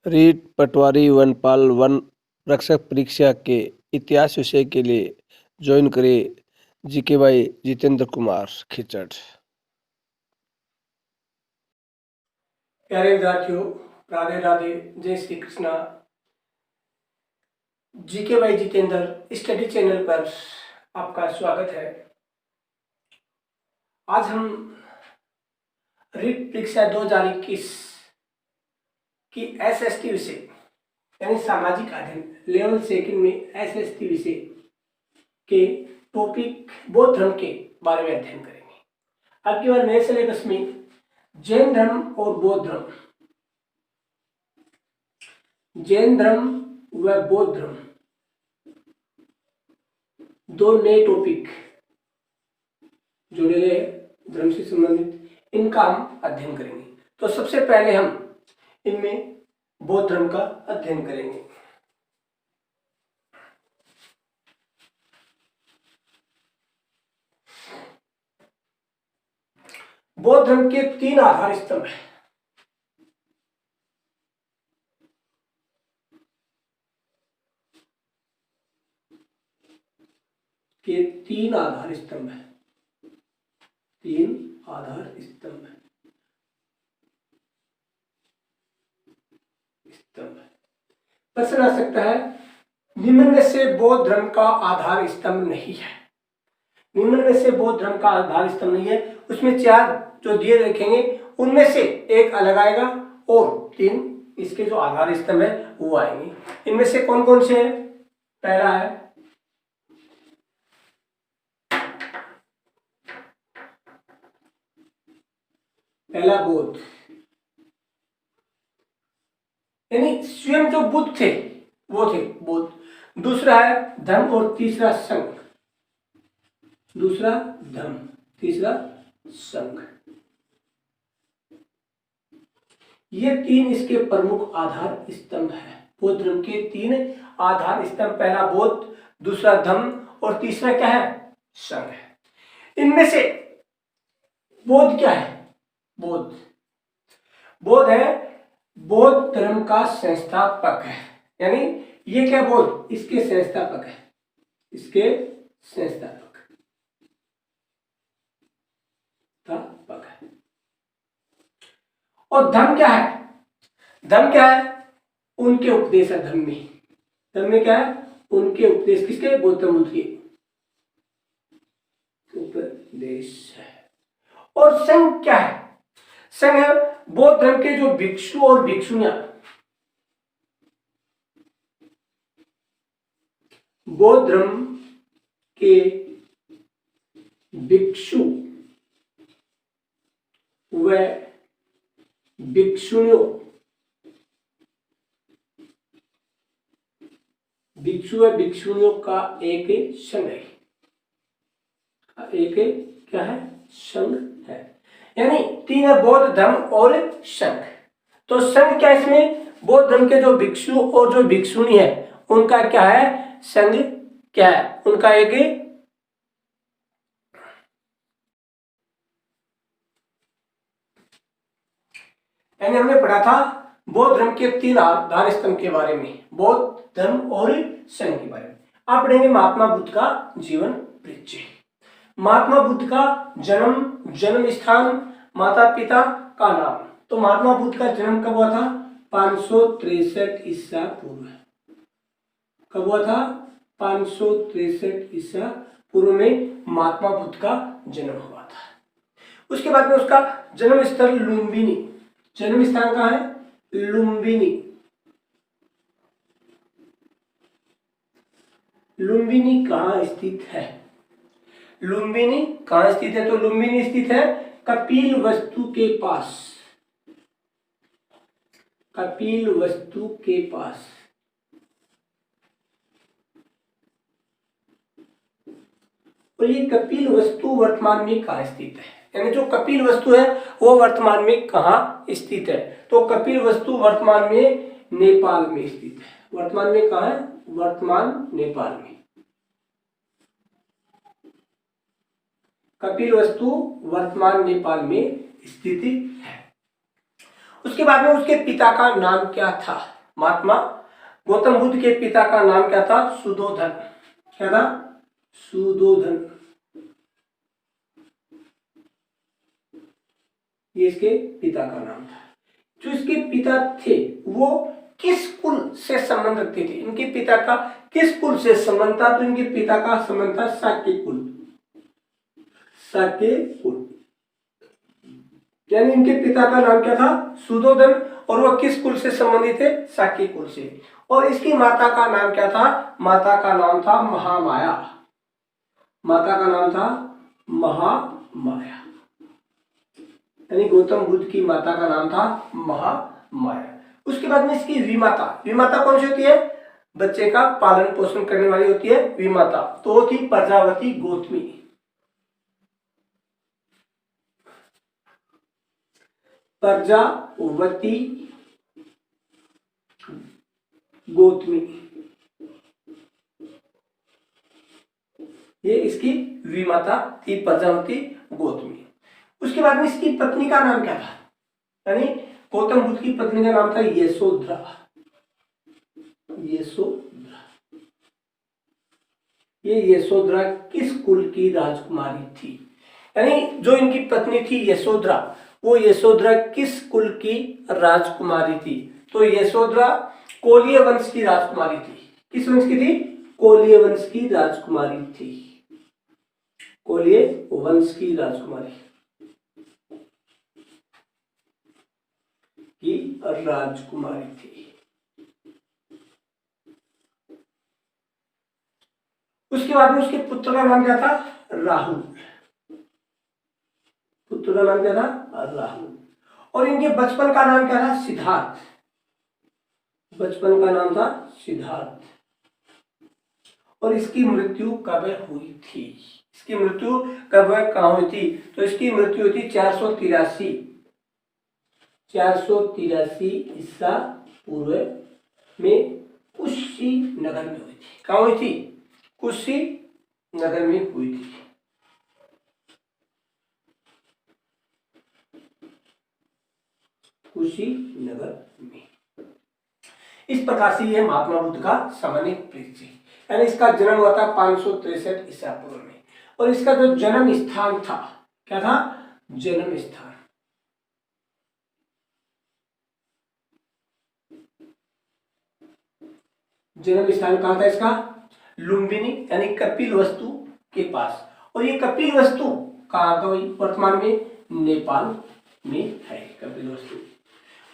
रीट पटवारी वनपाल वन रक्षक परीक्षा के इतिहास विषय के लिए ज्वाइन करें जीके भाई जितेंद्र कुमार खिचड़। प्यारे विद्यार्थियों, राधे राधे, जय श्री कृष्णा। जीके भाई जितेंद्र स्टडी चैनल पर आपका स्वागत है। आज हम रीट परीक्षा 2021 की एसएसटी विषय यानी सामाजिक अध्ययन लेवल सेकंड में एसएसटी विषय के टॉपिक बौद्ध धर्म के बारे में अध्ययन करेंगे। अब की बार नए सिलेबस में जैन धर्म और बौद्ध धर्म, जैन धर्म व बौद्ध धर्म दो नए टॉपिक जुड़े गए धर्म से संबंधित, इनका हम अध्ययन करेंगे। तो सबसे पहले हम इनमें बौद्ध धर्म का अध्ययन करेंगे। बौद्ध धर्म के तीन आधार स्तंभ हैं। तीन आधार स्तंभ है। प्रश्न आ सकता है, निम्न में से बौद्ध धर्म का आधार स्तंभ नहीं है। निम्न में से बौद्ध धर्म का आधार स्तंभ नहीं है, उसमें चार जो दिए रखेंगे उनमें से एक अलग आएगा और तीन इसके जो आधार स्तंभ है वो आएंगे। इनमें से कौन कौन से है? पहला है बौद्ध, यानी स्वयं जो बुद्ध थे वो थे बौद्ध। दूसरा है धर्म और तीसरा संघ। दूसरा धर्म, तीसरा संघ, ये तीन इसके प्रमुख आधार स्तंभ है। बौद्ध धर्म के तीन आधार स्तंभ, पहला बौद्ध, दूसरा धर्म और तीसरा क्या है? संघ है। इनमें से बौद्ध क्या है? बौद्ध है बौद्ध धर्म का संस्थापक है, यानी ये क्या बौद्ध इसके संस्थापक है, इसके संस्थापक है। और धर्म क्या है? धर्म क्या है? उनके उपदेश है। धर्म में क्या है? उनके उपदेश, किसके? गौतम बुद्ध के उपदेश है। और संघ क्या है? संघ है बौद्ध धर्म के जो भिक्षु और भिक्षुनियां, बौद्ध धर्म के भिक्षु व भिक्षुनियों, भिक्षु व भिक्षुनियों का एक संघ है। एक क्या है? संघ है। यानी तीन है बौद्ध धर्म और संघ। तो संघ क्या? इसमें बौद्ध धर्म के जो भिक्षु और जो भिक्षुनी है उनका क्या है? संघ क्या है? उनका एक यानी हमने पढ़ा था बौद्ध धर्म के तीन आधार स्तंभ के बारे में, बौद्ध धर्म और संघ के बारे में। आप पढ़ेंगे महात्मा बुद्ध का जीवन परिचय, महात्मा बुद्ध का जन्म स्थान, माता पिता का नाम। तो महात्मा बुद्ध का जन्म कब हुआ था? 563 ईसा पूर्व। कब हुआ था? 563 ईसा पूर्व में महात्मा बुद्ध का जन्म हुआ था। उसके बाद में उसका जन्म स्थल लुम्बिनी, जन्म स्थान कहाँ है? लुम्बिनी। लुम्बिनी कहाँ स्थित है? लुम्बिनी कहाँ स्थित है? तो लुम्बिनी स्थित है कपिलवस्तु के पास। कपिलवस्तु के पास। और ये कपिलवस्तु वर्तमान में कहाँ स्थित है? यानी जो कपिलवस्तु है वो वर्तमान में कहाँ स्थित है? तो कपिलवस्तु वर्तमान में नेपाल में स्थित है। वर्तमान में कहाँ है? वर्तमान नेपाल में। कपिलवस्तु वर्तमान नेपाल में स्थित है। उसके बाद में उसके पिता का नाम क्या था? महात्मा गौतम बुद्ध के पिता का नाम क्या था? सुधोधन। क्या था? सुधोधन। ये इसके पिता का नाम था। जो इसके पिता थे वो किस कुल से संबंध रखते थे? इनके पिता का किस कुल से संबंध था? तो इनके पिता का संबंध था शाक्य कुल। शाक्य कुल, यानी इनके पिता का नाम क्या था? सुधोधन। और वह किस कुल से संबंधित थे? शाक्य कुल से। और इसकी माता का नाम क्या था? माता का नाम था महामाया। माता का नाम था महामाया, यानी गौतम बुद्ध की माता का नाम था महामाया। उसके बाद में इसकी विमाता, विमाता कौन सी होती है? बच्चे का पालन पोषण करने वाली होती है विमाता। तो वो थी प्रजावती गौतमी। प्रजावती गौतमी, ये इसकी विमाता थी, प्रजावती गौतमी। उसके बाद में इसकी पत्नी का नाम क्या था? यानी गौतम बुद्ध की पत्नी का नाम था यशोधरा। यशोधरा, ये यशोधरा किस कुल की राजकुमारी थी? यानी जो इनकी पत्नी थी यशोधरा, वो यशोधरा किस कुल की राजकुमारी थी? तो यशोधरा कोलीय वंश की राजकुमारी थी। किस वंश की थी? कोलीय वंश की राजकुमारी थी। कोलीय वंश की राजकुमारी की राजकुमारी थी। उसके बाद में उसके पुत्र का नाम क्या था? राहुल। पुत्र का नाम क्या था? राहुल। और इनके बचपन का नाम क्या था? सिद्धार्थ। बचपन का नाम था सिद्धार्थ। और इसकी मृत्यु कब हुई थी? इसकी मृत्यु कब कहाँ हुई थी? तो इसकी मृत्यु हुई थी 483 ईसा पूर्व में कुशीनगर में हुई थी। कहाँ हुई थी? कुशीनगर में हुई थी। कुशीनगर में। इस प्रकार से यह महात्मा बुद्ध का सामान्य परिचय, यानी इसका जन्म हुआ था 563 ईसा पूर्व में। और इसका जो जन्म स्थान था, क्या था? जन्म स्थान, जन्म स्थान कहाँ था इसका? लुम्बिनी, यानी कपिल वस्तु के पास। और ये कपिल वस्तु कहाँ था? वही वर्तमान में नेपाल में है कपिल वस्तु।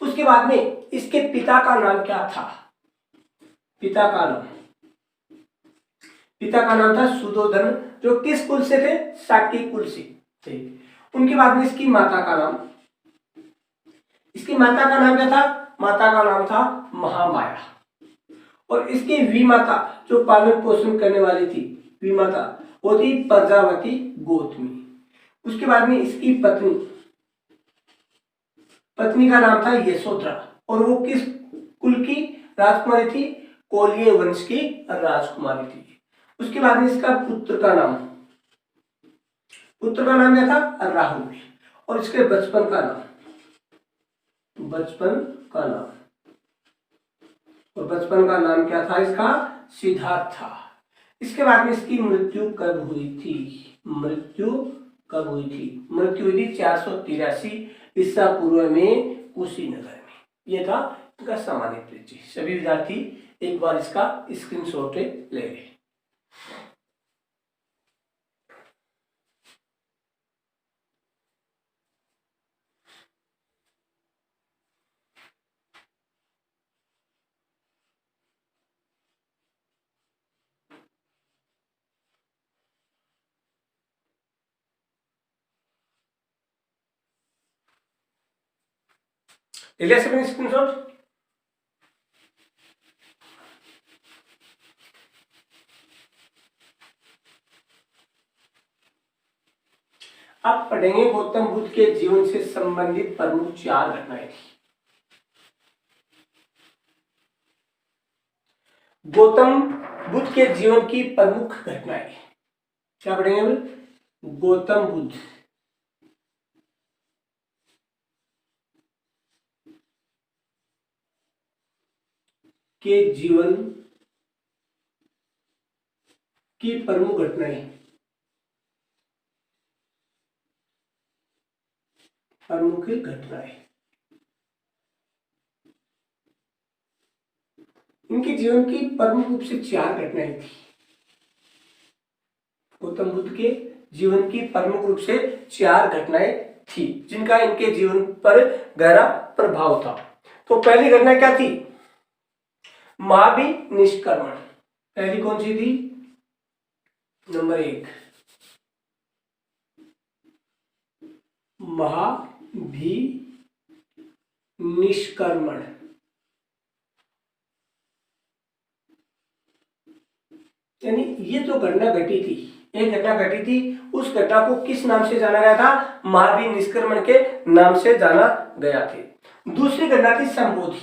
उसके बाद में इसके पिता का नाम क्या था? पिता का नाम था सुधोधन, जो किस कुल से थे? शाक्य कुल से थे। उनके बाद में इसकी माता का नाम, इसकी माता का नाम क्या था? माता का नाम था महामाया। और इसकी विमाता, जो पालन पोषण करने वाली थी विमाता, वो थी प्रजावती गौतमी। उसके बाद में इसकी पत्नी का नाम था यशोधरा। और वो किस कुल की राजकुमारी थी? कोलीय वंश की राजकुमारी थी। उसके बाद में इसका पुत्र का नाम क्या था? राहुल। और इसके बचपन का नाम, और बचपन का नाम क्या था इसका? सिद्धार्थ था। इसके बाद में इसकी मृत्यु कब हुई थी? मृत्यु हुई थी 483 ईसा पूर्व में कुशीनगर में। यह था इसका सामान्य परिचय। सभी विद्यार्थी एक बार इसका स्क्रीनशॉट ले लें। ले लिया सबने स्क्रीनशॉट? अब पढ़ेंगे गौतम बुद्ध के जीवन से संबंधित प्रमुख 4 घटनाएं। गौतम बुद्ध के जीवन की प्रमुख घटनाएं क्या पढ़ेंगे? गौतम बुद्ध के जीवन की प्रमुख घटनाएं, प्रमुख घटनाएं। इनके जीवन की प्रमुख रूप से 4 घटनाएं थी। गौतम बुद्ध के जीवन की प्रमुख रूप से 4 घटनाएं थी जिनका इनके जीवन पर गहरा प्रभाव था। तो पहली घटना क्या थी? महाभिनिष्क्रमण। पहली कौन सी थी? नंबर 1, महाभिनिष्क्रमण। यानी ये जो घटना घटी थी, एक घटना घटी थी, उस घटना को किस नाम से जाना गया था? महाभिनिष्क्रमण के नाम से जाना गया था। दूसरी घटना थी संबोधि।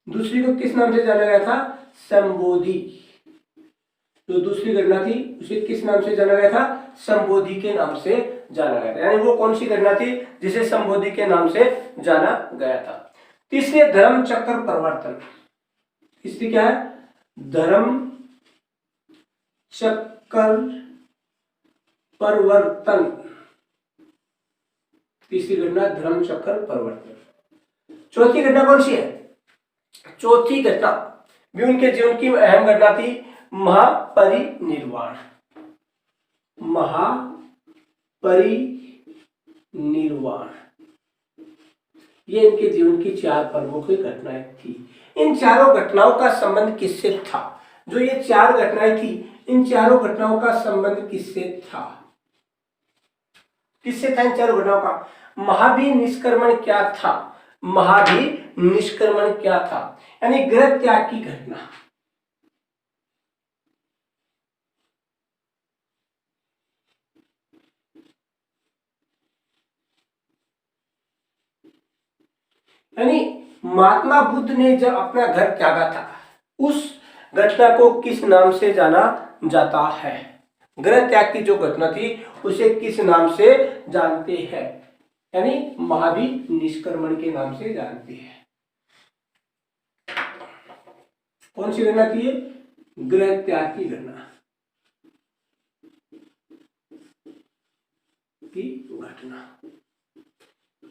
दूसरी को किस नाम से जाना गया था? संबोधि। जो दूसरी घटना थी उसे किस नाम से जाना गया था? संबोधि के नाम से जाना गया था। यानी वो कौन सी घटना थी जिसे संबोधि के नाम से जाना गया था? तीसरी धर्म चक्र परिवर्तन। तीसरी क्या है? धर्म चक्र परिवर्तन। तीसरी घटना धर्म चक्र परिवर्तन। चौथी घटना कौन सी है? चौथी घटना भी उनके जीवन की अहम घटना थी, महापरिनिर्वाण। महापरिनिर्वाण ये इनके जीवन की 4 प्रमुख घटनाएं थी। इन चारों घटनाओं का संबंध किससे था? जो ये 4 घटनाएं थी, इन चारों घटनाओं का संबंध किससे था? किससे था इन चारों घटनाओं का? महाभिनिष्क्रमण क्या था? महाभिनिष्क्रमण क्या था? यानी गृह त्याग की घटना। यानी महात्मा बुद्ध ने जब अपना घर त्यागा था, उस घटना को किस नाम से जाना जाता है? गृह त्याग की जो घटना थी उसे किस नाम से जानते हैं? यानी महाभिनिष्क्रमण के नाम से जानते हैं। कौन सी घटना थी ये? गृह त्याग की घटना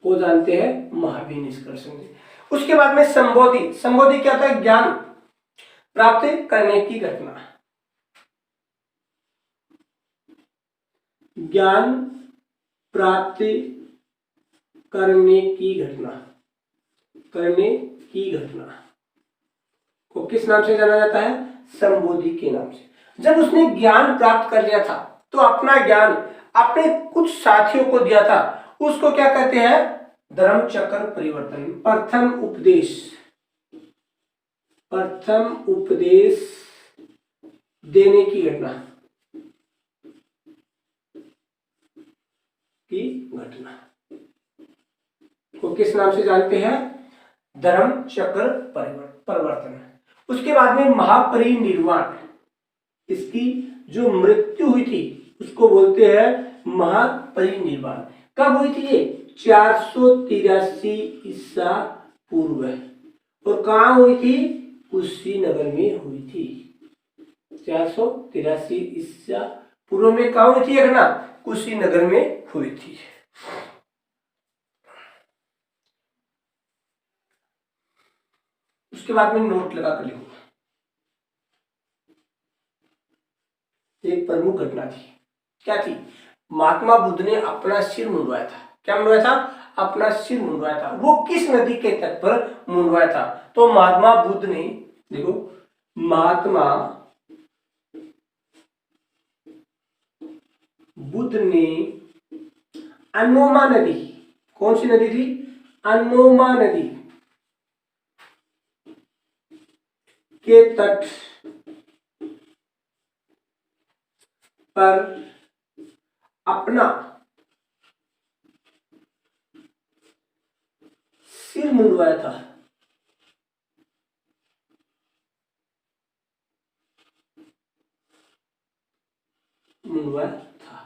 को जानते हैं महाभिनिष्क्रमण। उसके बाद में संबोधि। संबोधि क्या था? ज्ञान प्राप्त करने की घटना। ज्ञान प्राप्त करने की घटना। करने की घटना को किस नाम से जाना जाता है? संबोधि के नाम से। जब उसने ज्ञान प्राप्त कर लिया था तो अपना ज्ञान अपने कुछ साथियों को दिया था, उसको क्या कहते हैं? धर्म चक्र परिवर्तन। प्रथम उपदेश। प्रथम उपदेश देने की घटना को किस नाम से जानते हैं? धर्म चक्र परिवर्तन। उसके बाद में महापरिनिर्वाण। इसकी जो मृत्यु हुई थी उसको बोलते हैं महापरिनिर्वाण। कब हुई थी ये? 483 ईसा पूर्व। और कहां हुई थी? कुशीनगर में हुई थी। 483 ईसा पूर्व में कहां हुई थी घटना? कुशीनगर में हुई थी। उसके बाद में नोट लगा कर लिखो। एक प्रमुख घटना थी। क्या थी? महात्मा बुद्ध ने अपना सिर मुंडवाया था। क्या मुंडवाया था? अपना सिर मुंडवाया था। वो किस नदी के तट पर मुंडवाया था? तो महात्मा बुद्ध ने, देखो, महात्मा बुद्ध ने अनोमा नदी, कौन सी नदी थी? अनोमा नदी के तट पर अपना सिर मुंडवाया था। मुंडवाया था।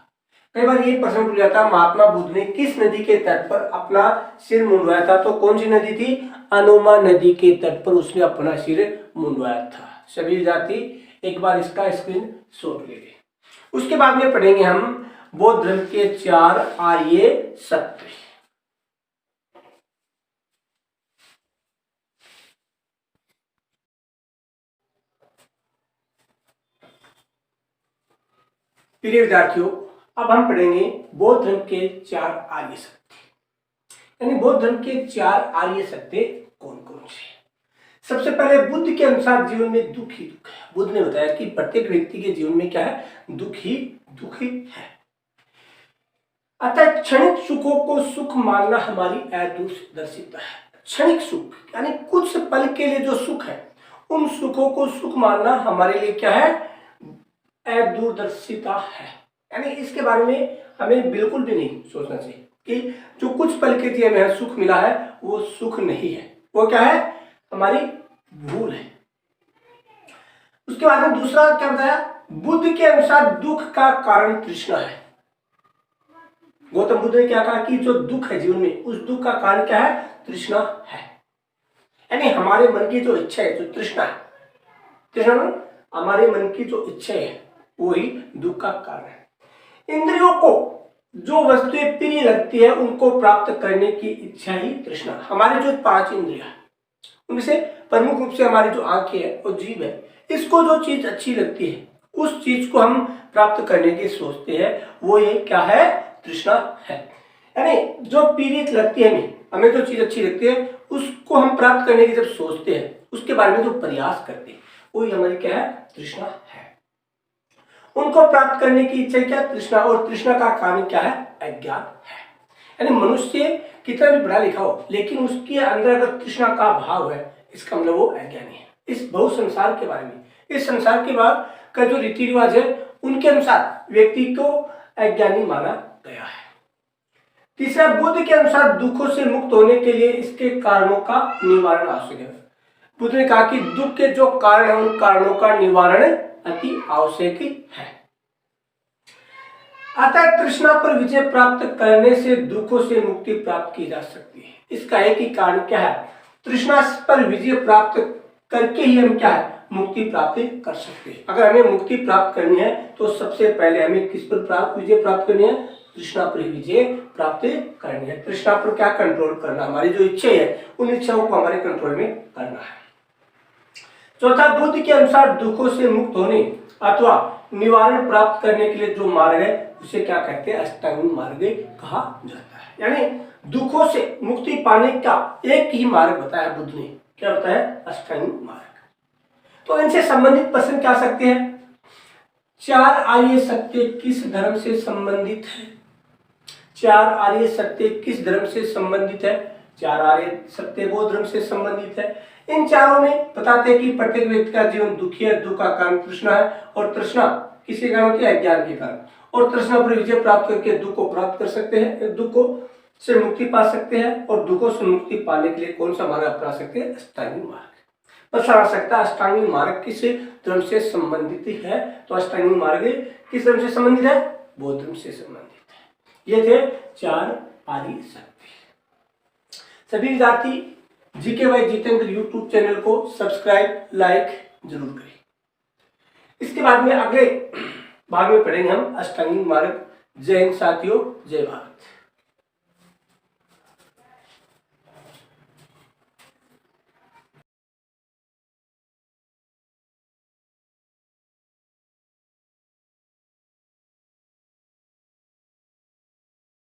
कई बार ये प्रश्न पूछा जाता है, महात्मा बुद्ध ने किस नदी के तट पर अपना सिर मुंडवाया था? तो कौन सी नदी थी? अनुमा नदी के तट पर उसने अपना सिर मुंडवाया था। सभी विद्यार्थी एक बार इसका स्क्रीन शॉट ले लें। उसके बाद में पढ़ेंगे हम बौद्ध धर्म के 4 आर्य सत्य। प्रिय विद्यार्थियों, अब हम पढ़ेंगे बौद्ध धर्म के 4 आर्य सत्य। यानी बौद्ध धर्म के 4 आर्य सत्य कौन कौन से? सबसे पहले बुद्ध के अनुसार जीवन में दुख ही दुख है। बुद्ध ने बताया कि प्रत्येक व्यक्ति के जीवन में क्या है? दुख ही दुख ही है। अतः क्षणिक सुखों को सुख मानना हमारी अदूरदर्शिता है। क्षणिक सुख यानी कुछ पल के लिए जो सुख है, उन सुखों को सुख मानना हमारे लिए क्या है? अदूरदर्शिता है। यानी इसके बारे में हमें बिल्कुल भी नहीं सोचना चाहिए कि जो कुछ पल के लिए हमें सुख मिला है वो सुख नहीं है, वो क्या है? हमारी भूल है। उसके बाद में दूसरा क्या बताया? बुद्ध के अनुसार दुख का कारण तृष्णा है। गौतम बुद्ध ने क्या कहा कि जो दुख है जीवन में, उस दुख का कारण क्या है? तृष्णा है। यानी हमारे मन की जो इच्छा है, जो तृष्णा है, तृष्णा हमारे मन की जो इच्छा है वही दुख का कारण है। इंद्रियों को जो वस्तुएं प्रिय लगती है उनको प्राप्त करने की इच्छा ही तृष्णा। हमारे जो 5 इंद्रिया है उनमें से प्रमुख रूप से हमारी जो आंखें है और जीभ है, इसको जो चीज अच्छी लगती है उस चीज को हम प्राप्त करने की सोचते हैं, वो ये क्या है? तृष्णा है। यानी जो प्रिय लगती है हमें जो चीज अच्छी लगती है उसको हम प्राप्त करने की जब सोचते हैं, उसके बारे में जो प्रयास करते हैं, वही हमारी क्या है? तृष्णा है। उनको प्राप्त करने की इच्छा क्या? तृष्णा। और तृष्णा का कारण क्या है? अज्ञान है। यानी मनुष्य कितना भी पढ़ा लिखा हो लेकिन उसके अंदर अगर तृष्णा का भाव है, इसका मतलब वो अज्ञानी है। इस बहुत संसार के बारे में, इस संसार के बाद का जो रीति रिवाज है उनके अनुसार व्यक्ति को अज्ञानी माना गया है। तीसरा, बुद्ध के अनुसार दुखों से मुक्त होने के लिए इसके कारणों का निवारण आवश्यक है। बुद्ध ने कहा कि दुख के जो कारण है उन कारणों का निवारण अति आवश्यक है। अतः तृष्णा पर विजय प्राप्त करने से दुखों से मुक्ति प्राप्त की जा सकती है। इसका एक ही कारण क्या है? तृष्णा पर विजय प्राप्त करके ही हम क्या है? मुक्ति प्राप्त कर सकते हैं। अगर हमें मुक्ति प्राप्त करनी है तो सबसे पहले हमें किस पर विजय प्राप्त करनी है? तृष्णा पर विजय प्राप्त करनी है। तृष्णा पर क्या कंट्रोल करना? हमारी जो इच्छा है उन इच्छाओं को हमारे कंट्रोल में करना है। चौथा, बुद्ध के अनुसार दुखों से मुक्त होने अथवा निवारण प्राप्त करने के लिए जो मार्ग है उसे क्या कहते हैं? अष्टांग मार्ग कहा जाता है। यानी दुखों से मुक्ति पाने का एक ही मार्ग बताया बुद्ध ने। क्या बताया? अष्टांग मार्ग। तो इनसे संबंधित प्रश्न क्या सकते हैं? 4 आर्य सत्य किस धर्म से संबंधित है? 4 आर्य सत्य किस धर्म से संबंधित है? 4 आर्य सत्य बौद्ध धर्म से संबंधित है। इन चारों में बताते हैं कि प्रत्येक व्यक्ति का जीवन दुखी है, दुख का कारण तृष्णा है और तृष्णा किसके कारण होती है? अज्ञान के कारण। और तृष्णा पर विजय प्राप्त करके दुख को प्राप्त कर सकते हैं, दुख को से मुक्ति पा सकते हैं। और दुखों से मुक्ति पाने के लिए कौन सा मार्ग अपना सकते हैं? अष्टांगिक मार्ग। प्रश्न आ सकता है अष्टांगिक मार्ग किस धर्म से संबंधित है? तो अष्टांगिक मार्ग किस धर्म से संबंधित है? बौद्ध धर्म से संबंधित है। ये थे 4 आर्य सत्य। सभी विद्यार्थी GK by Jitendra YouTube channel को सब्सक्राइब लाइक जरूर करें। इसके बाद में अगले भाग में पढ़ेंगे हम अष्टांगिक मार्ग। जय हिंद साथियों, जय भारत।